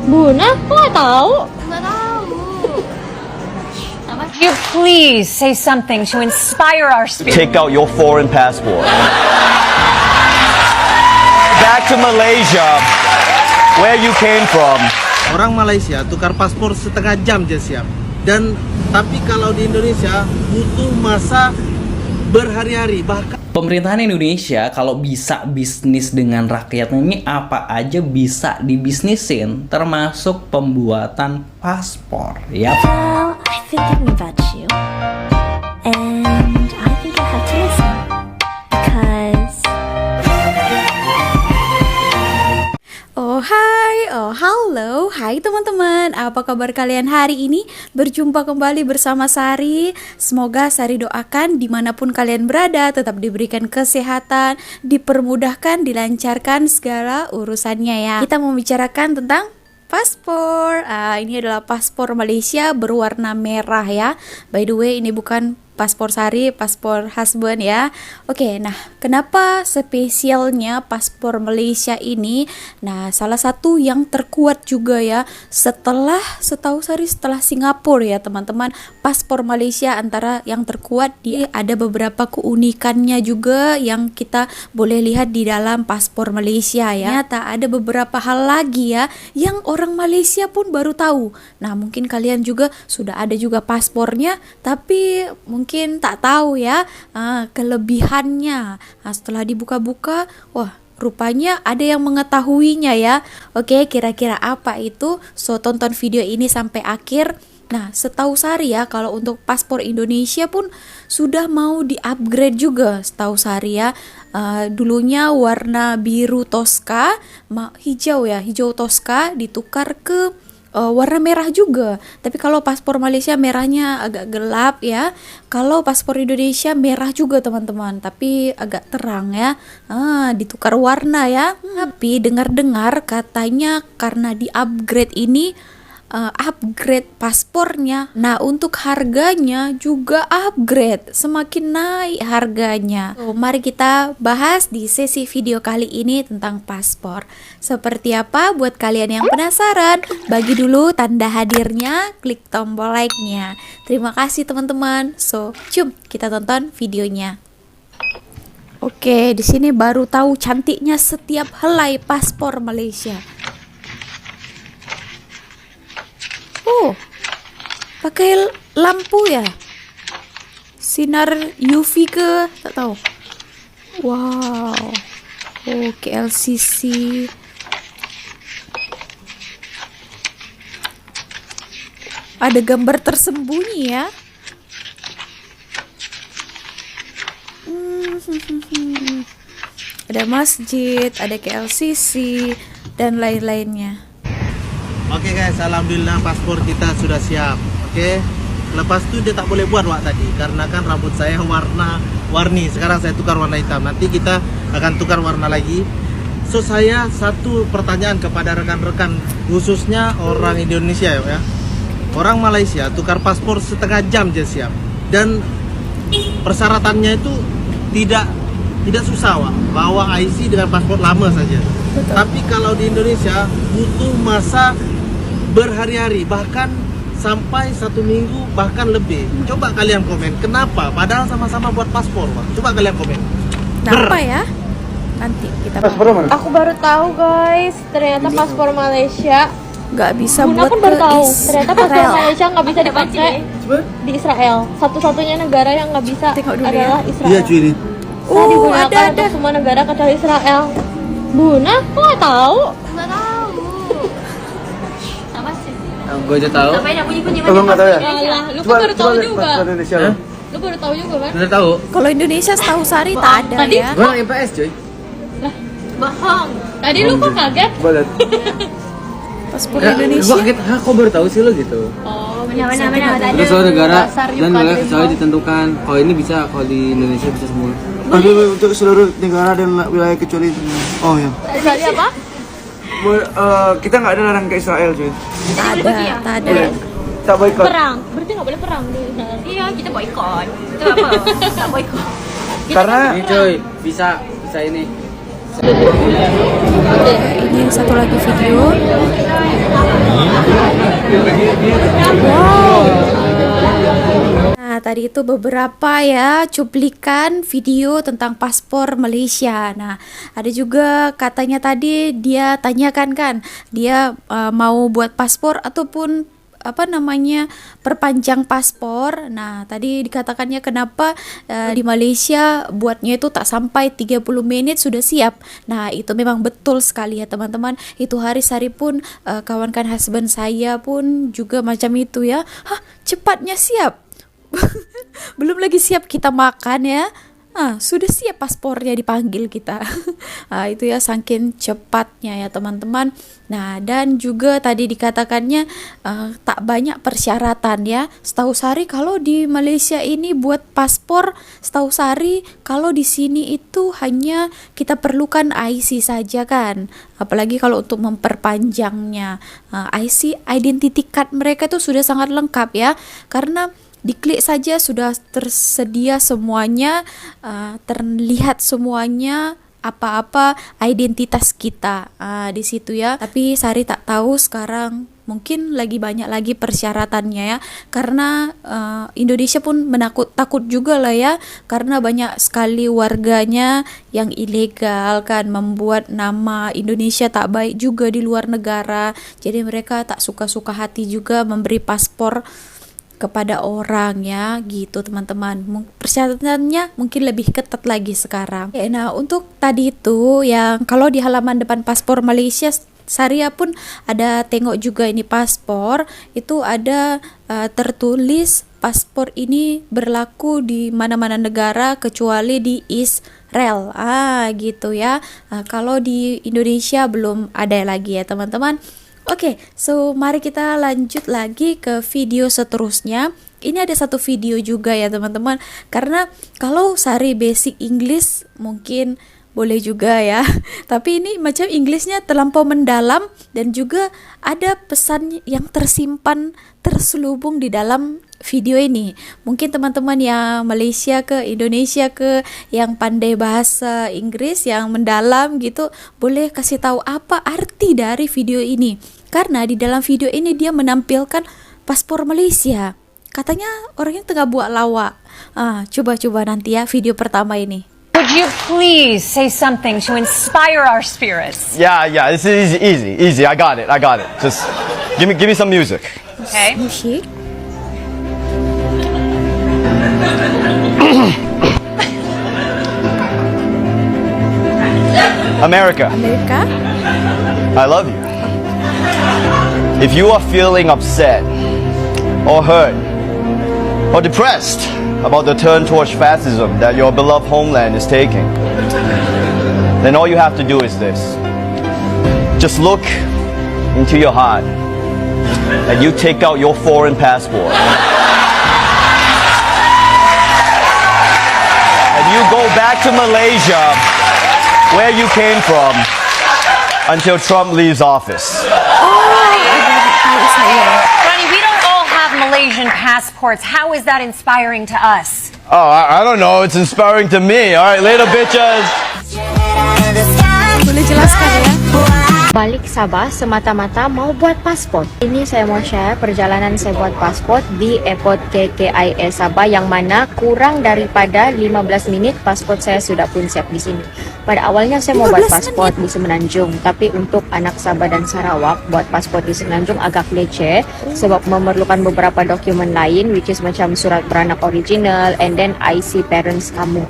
Buna, kok nggak tahu? Nggak tahu. You please say something to inspire our spirit. Take out your foreign passport. Back to Malaysia, where you came from. Orang Malaysia tukar paspor setengah jam aja siap. Dan tapi kalau di Indonesia butuh masa berhari-hari, bahkan Pemerintahan Indonesia kalau bisa bisnis dengan rakyatnya ini apa aja bisa dibisnisin, termasuk pembuatan paspor. Yap. Well, I think I'm about you. And I think I have to listen. Because... Halo, hai teman-teman. Apa kabar kalian hari ini? Berjumpa kembali bersama Sari. Semoga Sari doakan dimanapun kalian berada tetap diberikan kesehatan, dipermudahkan, dilancarkan segala urusannya ya. Kita membicarakan tentang paspor. Ini adalah paspor Malaysia berwarna merah ya. By the way, ini bukan paspor Sari, paspor husband ya. Oke, nah kenapa spesialnya paspor Malaysia ini? Nah, salah satu yang terkuat juga ya, setahu Sari setelah Singapura ya teman-teman, paspor Malaysia antara yang terkuat. Dia ada beberapa keunikannya juga yang kita boleh lihat di dalam paspor Malaysia ya. Ternyata ada beberapa hal lagi ya yang orang Malaysia pun baru tahu. Nah, mungkin kalian juga sudah ada juga paspornya, tapi mungkin tak tahu ya kelebihannya. Setelah dibuka-buka, wah rupanya ada yang mengetahuinya ya. Oke, kira-kira apa itu? So, tonton video ini sampai akhir. Nah, setahu Sari ya, kalau untuk paspor Indonesia pun sudah mau di-upgrade juga setahu Sari ya. Dulunya warna biru Tosca, hijau Tosca ditukar ke warna merah juga. Tapi kalau paspor Malaysia merahnya agak gelap ya. Kalau paspor Indonesia merah juga teman-teman, tapi agak terang ya. Ditukar warna ya. Tapi dengar-dengar katanya karena di-upgrade ini, upgrade paspornya. Nah, untuk harganya juga upgrade, semakin naik harganya. Mari kita bahas di sesi video kali ini tentang paspor. Seperti apa? Buat kalian yang penasaran, bagi dulu tanda hadirnya, klik tombol like-nya. Terima kasih teman-teman. So, kita tonton videonya. Oke, di sini baru tahu cantiknya setiap helai paspor Malaysia. Oh, pakai lampu ya? Sinar UV ke? Tak tahu. Wow. Oke, LCC. Ada gambar tersembunyi ya. Ada masjid, ada KLCC dan lain-lainnya. Oke guys, alhamdulillah paspor kita sudah siap. Oke. Lepas itu dia tak boleh buat wak tadi karena kan rambut saya warni. Sekarang saya tukar warna hitam. Nanti kita akan tukar warna lagi. So, saya satu pertanyaan kepada rekan-rekan, khususnya orang Indonesia ya. Orang Malaysia tukar paspor setengah jam aja siap. Dan persyaratannya itu tidak susah wak. Bawa IC dengan paspor lama saja. Betul. Tapi kalau di Indonesia butuh masa berhari-hari, bahkan sampai 1 minggu, bahkan lebih. Coba kalian komen, kenapa? Padahal sama-sama buat paspor, Pak. Coba kalian komen. Kenapa ya? Nanti kita Aku baru tahu guys, ternyata paspor Malaysia nggak bisa Buna buat pun baru ke tahu. Israel. Ternyata paspor Malaysia nggak bisa dipakai di Israel. Satu-satunya negara yang nggak bisa Tengok dulu adalah ya. Israel. Iya cuy ini. Nah, digunakan untuk semua negara kecuali Israel. Buna, kok nggak tahu? Nggak tahu. Apa sih? Gue aja tahu. Ngapain yang bunyi-bunyi Emang nggak tahu ya? Alah, lu kan baru tahu juga. Indonesia Hah? Lu baru tahu juga kan? Udah tahu. Kalau Indonesia setahu Sari tak ada tadi ya. Gue anak IPS cuy. Bohong. Tadi lu kok kaget? Coba lihat. Paspor Ya, Indonesia. gue kaget. Hah, kok baru tahu sih lo gitu? Oh, Benar-benar tadi. Itu soal negara Dasar dan Yuka wilayah Dream kecuali Home. ditentukan. Kalau ini bisa, kalau di Indonesia bisa semua. Untuk seluruh negara dan wilayah kecuali oh ya. Tadi apa? Kita nggak ada larang ke Israel cuy. Tak ada. Tak boikot. Perang. Berarti nggak boleh perang di Israel. Iya, kita boykot. Itu apa? Tak boykot. Karena Ini cuy, bisa ini. Ini satu lagi video. Wow. Nah, tadi itu beberapa ya cuplikan video tentang paspor Malaysia. Nah, ada juga katanya tadi dia tanyakan kan, dia mau buat paspor ataupun perpanjang paspor. Nah, tadi dikatakannya kenapa di Malaysia buatnya itu tak sampai 30 menit sudah siap. Nah, itu memang betul sekali ya teman-teman. Itu Sari pun kawankan husband saya pun juga macam itu ya. Hah, cepatnya siap. Belum lagi siap kita makan ya. Sudah siap paspornya dipanggil kita. Itu ya saking cepatnya ya teman-teman. Nah, dan juga tadi dikatakannya tak banyak persyaratan ya. Setahu Sari kalau di Malaysia ini buat paspor, setahu Sari kalau di sini itu hanya kita perlukan IC saja kan. Apalagi kalau untuk memperpanjangnya, IC identity card mereka itu sudah sangat lengkap ya. Karena diklik saja sudah tersedia semuanya, terlihat semuanya apa-apa identitas kita di situ ya. Tapi Sari tak tahu sekarang mungkin lagi banyak lagi persyaratannya ya, karena Indonesia pun takut juga lah ya, karena banyak sekali warganya yang ilegal kan, membuat nama Indonesia tak baik juga di luar negara. Jadi mereka tak suka-suka hati juga memberi paspor kepada orang ya gitu teman-teman. Persyaratannya mungkin lebih ketat lagi sekarang. Nah, untuk tadi itu yang kalau di halaman depan paspor Malaysia, Saria pun ada tengok juga ini paspor itu ada tertulis paspor ini berlaku di mana-mana negara kecuali di Israel. Gitu ya. Kalau di Indonesia belum ada lagi ya teman-teman. Oke, so mari kita lanjut lagi ke video seterusnya. Ini ada satu video juga ya teman-teman. Karena kalau Sari basic English mungkin boleh juga ya. Tapi ini macam Inggrisnya terlampau mendalam dan juga ada pesan yang terselubung di dalam video ini. Mungkin teman-teman yang Malaysia ke Indonesia ke yang pandai bahasa Inggris yang mendalam gitu boleh kasih tahu apa arti dari video ini. Karena di dalam video ini dia menampilkan paspor Malaysia. Katanya orangnya tengah buat lawak. Coba-coba nanti ya video pertama ini. Would you please say something to inspire our spirits? Yeah, this is easy. I got it. Just give me some music. Okay. Musik. America, I love you. If you are feeling upset or hurt or depressed about the turn towards fascism that your beloved homeland is taking, then all you have to do is this. Just look into your heart and you take out your foreign passport. And you go back to Malaysia, where you came from, until Trump leaves office. Ronnie, we don't all have Malaysian passports. How is that inspiring to us? Oh, I don't know. It's inspiring to me. All right, later, bitches. Boleh jelaskan ya? Balik Sabah semata-mata mau buat paspor. Ini saya mau share perjalanan saya buat paspor di airport KKIA Sabah yang mana kurang daripada 15 menit paspor saya sudah pun siap di sini. Pada awalnya saya mau buat paspor di Semenanjung, tapi untuk anak Sabah dan Sarawak buat paspor di Semenanjung agak leceh sebab memerlukan beberapa dokumen lain which is macam surat beranak original and then IC parents kamu.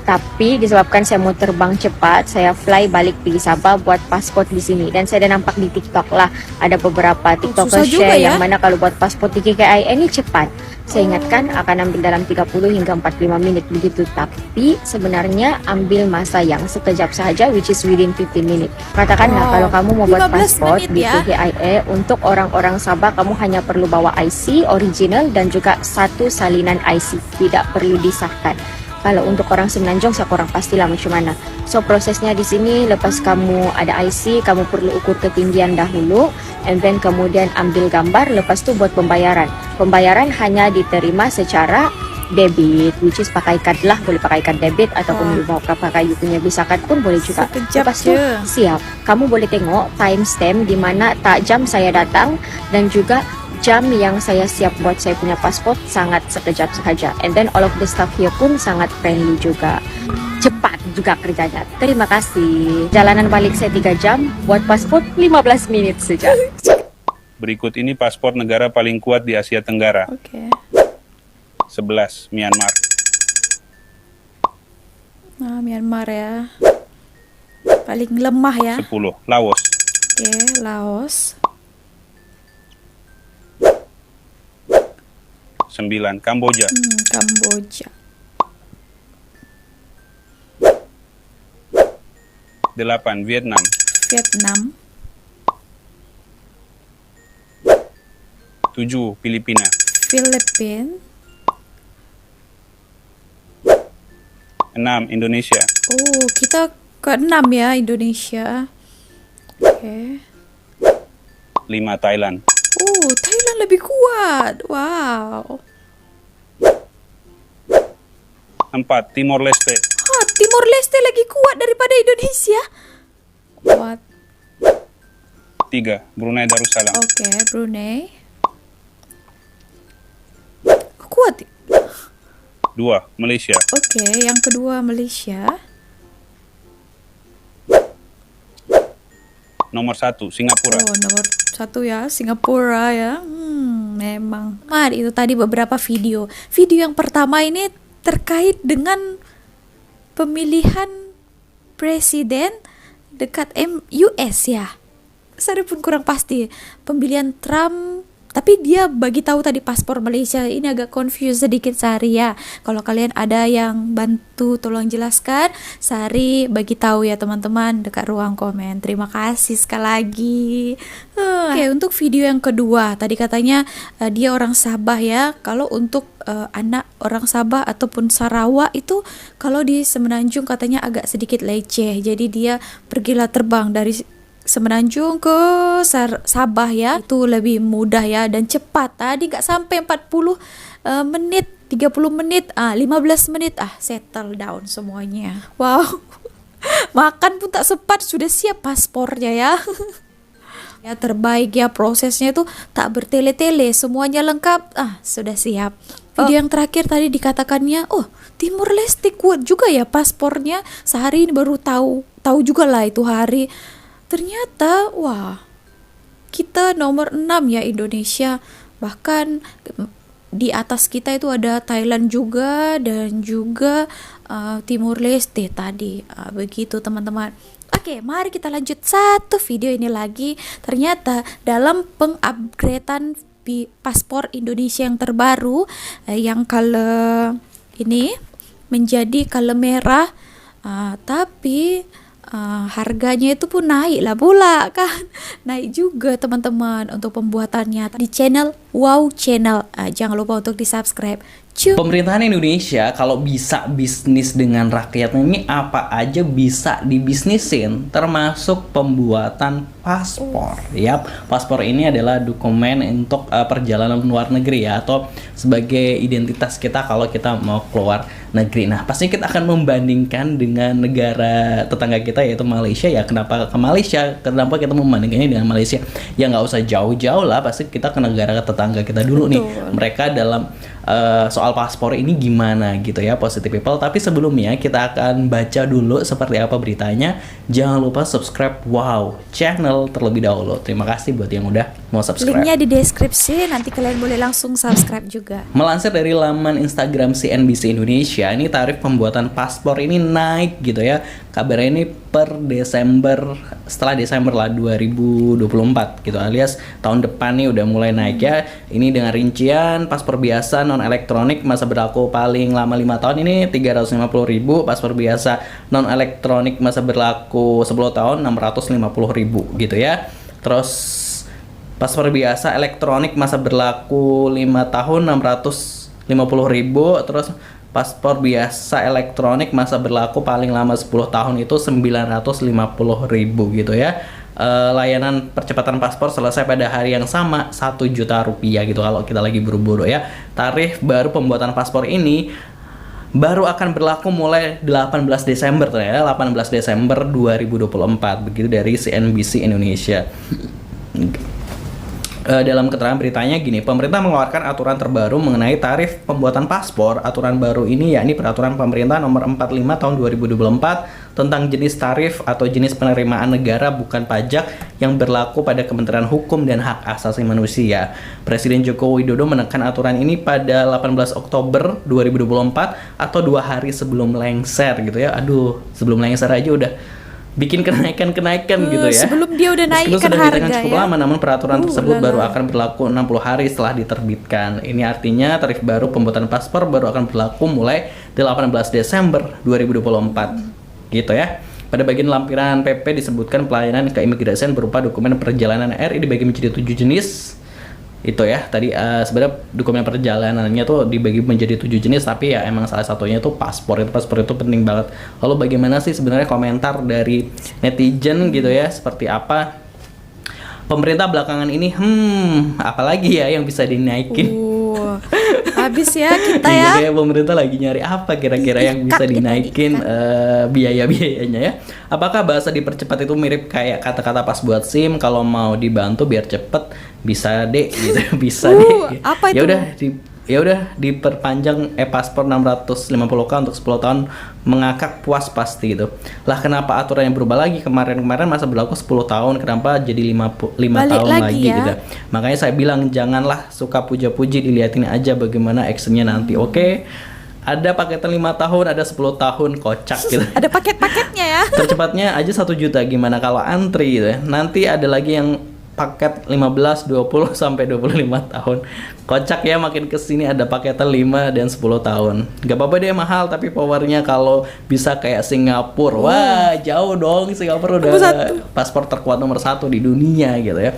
Tapi disebabkan saya mau terbang cepat, saya fly balik pergi Sabah buat paspor di sini. Dan saya dah nampak di TikTok lah, ada beberapa TikToker share yang mana kalau buat paspor di KKIA ini cepat. Saya ingatkan akan ambil dalam 30 hingga 45 menit begitu. Tapi sebenarnya ambil masa yang sekejap saja which is within 15 minit. Katakanlah kalau kamu mau buat paspor di KKIA untuk orang-orang Sabah, kamu hanya perlu bawa IC original dan juga satu salinan IC. Tidak perlu disahkan. Kalau untuk orang Semenanjung saya kurang pastilah macam mana. So prosesnya di sini lepas kamu ada IC, kamu perlu ukur ketinggian dahulu and then kemudian ambil gambar, lepas tu buat pembayaran. Pembayaran hanya diterima secara debit, which is pakai kad lah, boleh pakai kad debit ataupun juga pakai you punya Visa card pun boleh juga. Lepas tu siap, kamu boleh tengok timestamp di mana tak jam saya datang dan juga jam yang saya siap buat saya punya pasport sangat sekejap sahaja. And then all of the staff here pun sangat friendly juga. Cepat juga kerjanya. Terima kasih. Jalanan balik saya 3 jam, buat pasport 15 menit saja. Berikut ini paspor negara paling kuat di Asia Tenggara. 11. Myanmar. Nah, Myanmar ya. Paling lemah ya. 10. Laos. Oke, Laos. 9. Kamboja. Kamboja. 8. Vietnam. Vietnam. 7. Filipina. Filipina. 6. Indonesia. Oh, kita ke-6 ya, Indonesia. Oke. 5. Thailand. Oh, Thailand lebih kuat. Wow. 4. Timor Leste. Timor Leste lagi kuat daripada Indonesia. Kuat. 3. Brunei Darussalam. Oke, Brunei. Kuat. 2. Malaysia. Oke, yang kedua Malaysia. Nomor 1. Singapura. Oh, nomor 1 ya, Singapura ya. Memang. Mari, itu tadi beberapa video. Video yang pertama ini terkait dengan pemilihan presiden dekat US ya. Saya pun kurang pasti pemilihan Trump, tapi dia bagi tahu tadi paspor Malaysia. Ini agak confused sedikit Sari ya. Kalau kalian ada yang bantu tolong jelaskan, Sari bagi tahu ya teman-teman dekat ruang komen. Terima kasih sekali lagi. Oke, untuk video yang kedua tadi katanya dia orang Sabah ya. Kalau untuk anak orang Sabah ataupun Sarawak itu kalau di Semenanjung katanya agak sedikit leceh. Jadi dia pergilah terbang dari Semenanjung ke Sabah ya, itu lebih mudah ya dan cepat. Tadi gak sampai 40 menit, 30 menit, 15 menit settle down semuanya. Wow. Makan pun tak sempat sudah siap paspornya ya. Ya terbaik ya, prosesnya itu tak bertele-tele, semuanya lengkap, sudah siap. Video yang terakhir tadi dikatakannya, oh Timor Leste kuat juga ya paspornya. Sehari ini baru tahu juga lah itu hari. Ternyata, wah, kita nomor 6 ya Indonesia. Bahkan di atas kita itu ada Thailand juga dan juga Timor Leste tadi. Begitu teman-teman. Oke, mari kita lanjut satu video ini lagi. Ternyata dalam pengupgradean paspor Indonesia yang terbaru, yang color ini menjadi color merah, tapi harganya itu pun naik lah pula kan. Naik juga teman-teman untuk pembuatannya di channel Wow Channel. Jangan lupa untuk di subscribe. Pemerintahan Indonesia kalau bisa bisnis dengan rakyatnya ini apa aja bisa dibisnisin, termasuk pembuatan paspor. Yap, paspor ini adalah dokumen untuk perjalanan luar negeri ya, atau sebagai identitas kita kalau kita mau keluar negeri. Nah, pasti kita akan membandingkan dengan negara tetangga kita yaitu Malaysia ya. Kenapa ke Malaysia? Kenapa kita membandingkannya dengan Malaysia? Ya nggak usah jauh-jauh lah, pasti kita ke negara tetangga kita dulu. Betul. Nih. Mereka dalam soal paspor ini gimana gitu ya, positive people. Tapi sebelumnya kita akan baca dulu seperti apa beritanya. Jangan lupa subscribe Wow Channel terlebih dahulu. Terima kasih buat yang udah mau subscribe. Linknya di deskripsi, nanti kalian boleh langsung subscribe juga. Melansir dari laman Instagram CNBC Indonesia, ini tarif pembuatan paspor ini naik gitu ya. Kabarnya ini per Desember, setelah Desember lah 2024 gitu, alias tahun depan nih udah mulai naik ya. Ini dengan rincian paspor biasa non elektronik masa berlaku paling lama 5 tahun ini 350.000, paspor biasa non elektronik masa berlaku 10 tahun 650.000 gitu ya. Terus paspor biasa elektronik masa berlaku 5 tahun 650.000, terus Paspor biasa elektronik masa berlaku paling lama 10 tahun itu 950.000 gitu ya. Layanan percepatan paspor selesai pada hari yang sama, 1 juta rupiah gitu kalau kita lagi buru-buru ya. Tarif baru pembuatan paspor ini baru akan berlaku mulai 18 Desember ya, 18 Desember 2024 begitu dari CNBC Indonesia. Dalam keterangan beritanya gini, pemerintah mengeluarkan aturan terbaru mengenai tarif pembuatan paspor. Aturan baru ini yakni Peraturan Pemerintah Nomor 45 Tahun 2024 tentang jenis tarif atau jenis penerimaan negara bukan pajak yang berlaku pada Kementerian Hukum dan Hak Asasi Manusia. Presiden Joko Widodo menekan aturan ini pada 18 Oktober 2024 atau 2 hari sebelum lengser gitu ya. Aduh, sebelum lengser aja udah bikin kenaikan gitu ya. Sebelum dia udah naikkan sudah harga ditekan cukup lama, namun peraturan tersebut baru akan berlaku 60 hari setelah diterbitkan. Ini artinya tarif baru pembuatan paspor baru akan berlaku mulai 18 Desember 2024. Gitu ya. Pada bagian lampiran PP disebutkan pelayanan keimigrasian berupa dokumen perjalanan RI dibagi menjadi 7 jenis. Itu ya, tadi sebenarnya dokumen perjalanannya tuh dibagi menjadi 7 jenis, tapi ya emang salah satunya tuh paspor. Paspor itu penting banget. Lalu bagaimana sih sebenarnya komentar dari netizen gitu ya, seperti apa? Pemerintah belakangan ini apalagi ya yang bisa dinaikin? Habis ya kita ya. Kayak pemerintah lagi nyari apa kira-kira yang bisa dinaikin biaya-biayanya ya. Apakah bahasa dipercepat itu mirip kayak kata-kata pas buat SIM, kalau mau dibantu biar cepet bisa deh gitu, bisa deh. Apa itu? Ya udah diperpanjang paspor 650k untuk 10 tahun, mengakak puas pasti gitu. Lah kenapa aturan yang berubah lagi? Kemarin masa berlaku 10 tahun, kenapa jadi 5 tahun lagi ya? gitu. Makanya saya bilang janganlah suka puja-puji, dilihatin aja bagaimana actionnya nanti. Oke. Ada paketan 5 tahun, ada 10 tahun, kocak gitu. Ada paket-paketnya ya. Tercepatnya aja 1 juta, gimana kalau antri gitu ya. Nanti ada lagi yang paket 15, 20 sampai 25 tahun. Kocak ya, makin kesini ada paketan 5 dan 10 tahun. Gak apa-apa deh mahal, tapi powernya kalau bisa kayak Singapura. Wah, jauh dong, Singapura udah paspor terkuat nomor 1 di dunia gitu ya.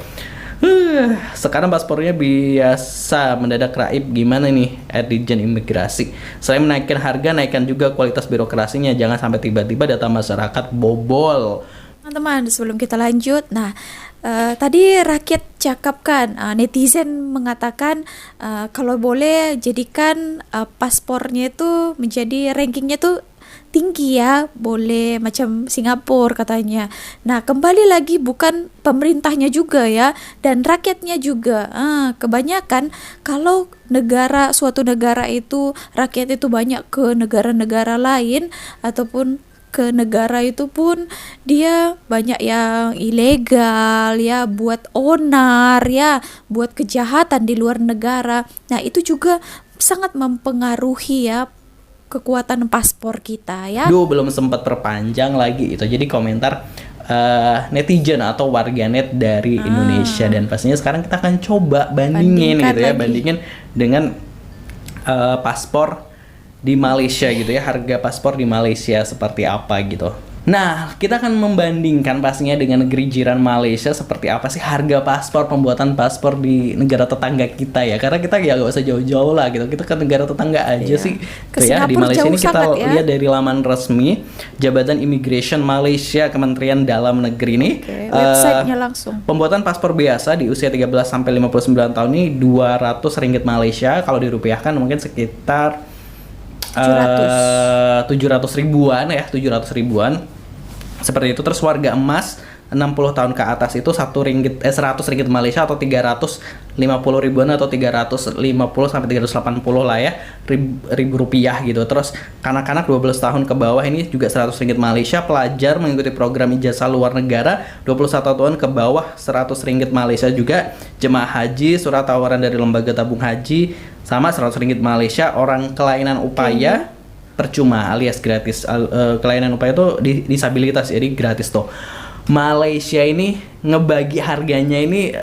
Sekarang paspornya biasa mendadak raib, gimana nih Dirjen Imigrasi? Selain menaikkan harga, naikkan juga kualitas birokrasinya. Jangan sampai tiba-tiba data masyarakat bobol. Teman-teman, sebelum kita lanjut, tadi rakyat cakap kan, netizen mengatakan kalau boleh jadikan paspornya itu menjadi rankingnya tuh tinggi ya, boleh macam Singapura katanya. Nah, kembali lagi bukan pemerintahnya juga ya, dan rakyatnya juga. Kebanyakan kalau suatu negara itu, rakyat itu banyak ke negara-negara lain ataupun ke negara itu pun dia banyak yang ilegal ya, buat onar ya, buat kejahatan di luar negara. Nah, itu juga sangat mempengaruhi ya kekuatan paspor kita ya. Belum sempat perpanjang lagi itu. Jadi komentar netizen atau warganet dari Indonesia, dan pastinya sekarang kita akan coba bandingin gitu ya, bandingin dengan paspor di Malaysia gitu ya, harga paspor di Malaysia seperti apa gitu. Nah, kita akan membandingkan pastinya dengan negeri jiran Malaysia, seperti apa sih harga paspor, pembuatan paspor di negara tetangga kita ya. Karena kita ya gak usah jauh-jauh lah gitu, kita ke negara tetangga aja sih. Ke ya, di Malaysia ini kita lihat ya. dari laman resmi Jabatan Immigration Malaysia, Kementerian Dalam Negeri ini. Websitenya langsung. Pembuatan paspor biasa di usia 13 sampai 59 tahun ini 200 ringgit Malaysia, kalau dirupiahkan mungkin sekitar 700 ribuan ya, 700 ribuan seperti itu. Terus warga emas 60 tahun ke atas itu 100 ringgit Malaysia atau 350 ribuan atau 350 sampai 380 lah ya, ribu rupiah gitu. Terus kanak-kanak 12 tahun ke bawah ini juga 100 ringgit Malaysia. Pelajar mengikuti program ijazah luar negara 21 tahun ke bawah 100 ringgit Malaysia juga. Jemaah haji, surat tawaran dari lembaga tabung haji sama 100 ringgit Malaysia. Orang kelainan upaya percuma alias gratis. Kelainan upaya itu disabilitas, jadi gratis tuh. Malaysia ini ngebagi harganya ini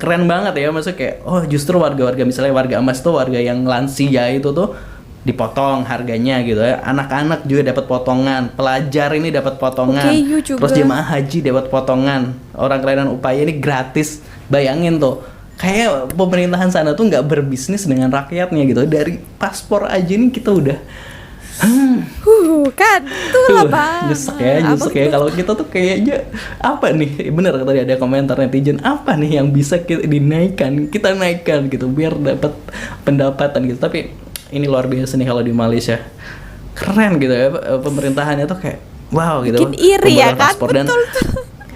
keren banget ya, maksudnya kayak justru warga-warga misalnya warga emas tuh, warga yang lansia itu tuh dipotong harganya gitu ya. Anak-anak juga dapat potongan, pelajar ini dapat potongan, terus jemaah haji dapat potongan, orang kelainan upaya ini gratis. Bayangin tuh, kayak pemerintahan sana tuh nggak berbisnis dengan rakyatnya gitu. Dari paspor aja nih kita udah kan itulah bang. Nyesek ya kalau kita tuh kayaknya apa nih, bener tadi ada komentar netizen, apa nih yang bisa kita naikkan gitu biar dapat pendapatan gitu. Tapi ini luar biasa nih kalau di Malaysia, keren gitu ya pemerintahannya tuh kayak wow gitu. Bikin iri ya kan, paspor. Dan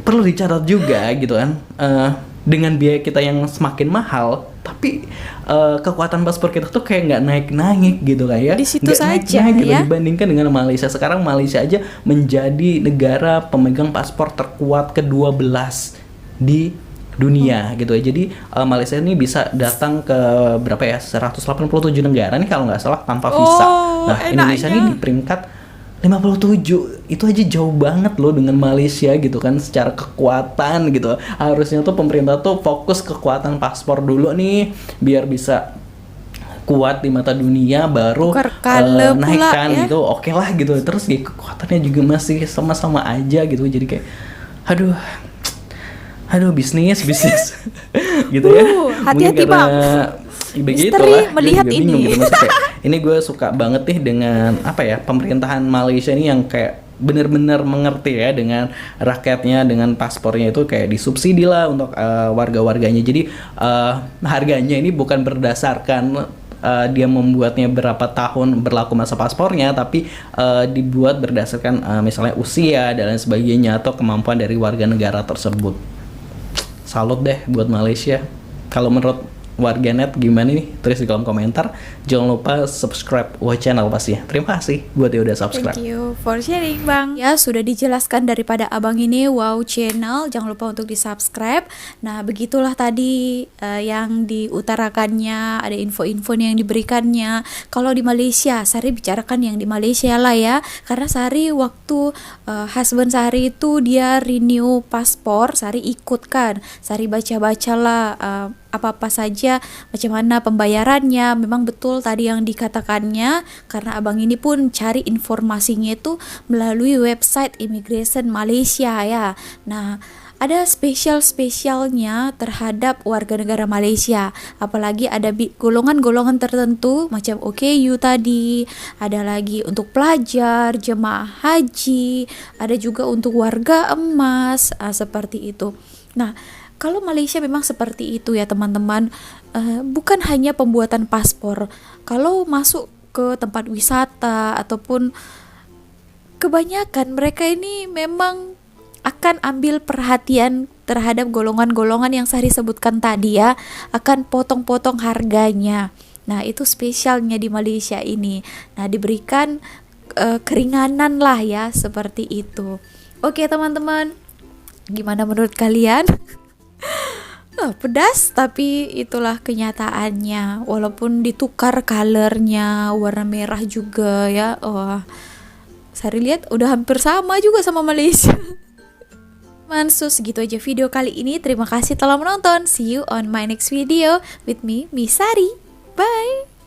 perlu dicatat juga gitu kan, dengan biaya kita yang semakin mahal, tapi kekuatan paspor kita tuh kayak nggak naik-naik gitu kan ya. Di situ nggak saja naik-naik gitu ya. dibandingkan dengan Malaysia. Sekarang Malaysia aja menjadi negara pemegang paspor terkuat ke-12 di dunia gitu ya. Jadi Malaysia ini bisa datang ke berapa ya? 187 negara nih kalau nggak salah tanpa visa. Nah, Indonesia ini di peringkat 57. Itu aja jauh banget loh dengan Malaysia gitu kan secara kekuatan gitu. Harusnya tuh pemerintah tuh fokus kekuatan paspor dulu nih biar bisa kuat di mata dunia, baru naikkan ya. Gitu. Oke lah gitu. Terus ya, kekuatannya juga masih sama-sama aja gitu. Jadi kayak aduh bisnis gitu ya. Hati-hati bang. Begitulah, melihat ini. Gitu. Ini gue suka banget nih dengan apa ya, pemerintahan Malaysia ini yang kayak bener-bener mengerti ya dengan rakyatnya, dengan paspornya itu kayak disubsidi lah untuk warga-warganya. Jadi harganya ini bukan berdasarkan dia membuatnya berapa tahun berlaku masa paspornya, tapi dibuat berdasarkan misalnya usia dan lain sebagainya atau kemampuan dari warga negara tersebut. Salut deh buat Malaysia. Kalau menurut warganet gimana nih? Tulis di kolom komentar. Jangan lupa subscribe WOW Channel pastinya. Terima kasih buat yang udah subscribe. Thank you for sharing bang. Ya sudah dijelaskan daripada abang ini WOW Channel. Jangan lupa untuk di subscribe. Nah begitulah tadi yang diutarakannya. Ada info-info yang diberikannya. Kalau di Malaysia, Sari bicarakan yang di Malaysia lah ya. Karena Sari waktu husband Sari itu dia renew paspor, Sari ikut kan. Sari baca-baca lah apa-apa saja, macam mana pembayarannya. Memang betul tadi yang dikatakannya, karena abang ini pun cari informasinya itu melalui website Immigration Malaysia ya. Nah ada spesialnya terhadap warga negara Malaysia, apalagi ada golongan-golongan tertentu macam OKU tadi, ada lagi untuk pelajar, jemaah haji, ada juga untuk warga emas, seperti itu. Nah kalau Malaysia memang seperti itu ya teman-teman, bukan hanya pembuatan paspor. Kalau masuk ke tempat wisata ataupun kebanyakan mereka ini memang akan ambil perhatian terhadap golongan-golongan yang Sari sebutkan tadi ya, akan potong-potong harganya. Nah itu spesialnya di Malaysia ini. Nah diberikan keringanan lah ya, seperti itu. Oke teman-teman, gimana menurut kalian? Pedas, tapi itulah kenyataannya. Walaupun ditukar colornya, warna merah juga ya. Sari lihat udah hampir sama juga sama Malaysia. Mansus, gitu aja video kali ini. Terima kasih telah menonton. See you on my next video with me, Miss Sari. Bye.